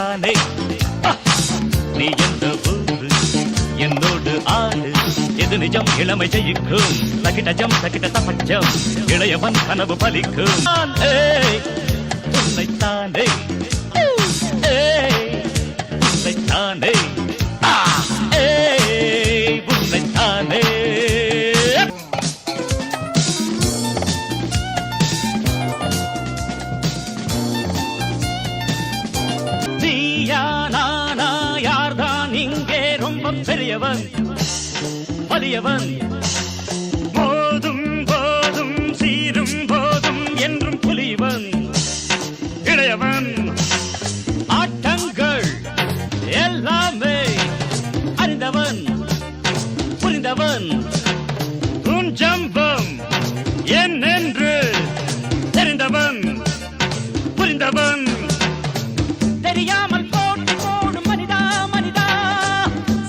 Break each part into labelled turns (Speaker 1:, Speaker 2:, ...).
Speaker 1: உன்னைத்தானே நீ எந்த ஊரு என்னோடு ஆடு எது நிஜம் இளமை ஜெயிக்கும் தகிடஜம் தகிட தபஜம் இளையவன் கனவு பலிக்கும் உன்னைத்தானே உன்னைத்தானே உன்னைத்தானே நீயா நானா யார்தான் இங்கே ரொம்ப பெரியவன் வலியவன் போதும் போதும் சீரும் போதும் என்றும் புலிவன் இளையவன் ஆட்டங்கள் எல்லாமே அறிந்தவன் புரிந்தவன் உன் ஜம்பம் என்னென்று தெரிந்தவன் புரிந்தவன் தெரியாமல் போட்டு போடும் மனிதா மனிதா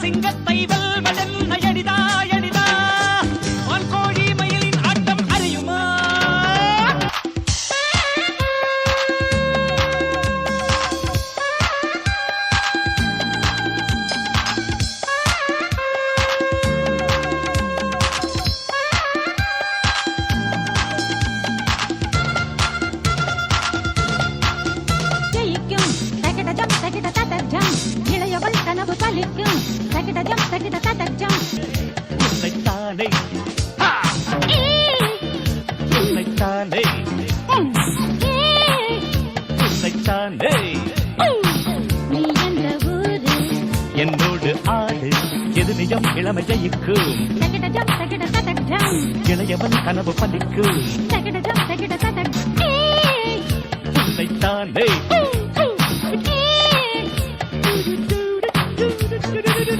Speaker 1: சிங்கத்தை வெல்வதென்ன எளிதா எளிதா வான்கோழி மயிலின் ஆட்டம் அறியுமா இளையவள் கனவு பலிக்கும் தகிடஜம் தகிட ததஜம் உன்னைத்தானே உன்னைத்தானே உன்னைத்தானே
Speaker 2: நீ எந்த ஊரு
Speaker 1: என்னோடு ஆடு எது நிஜம் இளமை ஜெயிக்கும்
Speaker 2: தகிடஜம் தகிட ததஜம்
Speaker 1: இளையவன் கனவு பலிக்கும்
Speaker 2: தகிடஜம் தகிட ததஜம்
Speaker 1: உன்னைத்தானே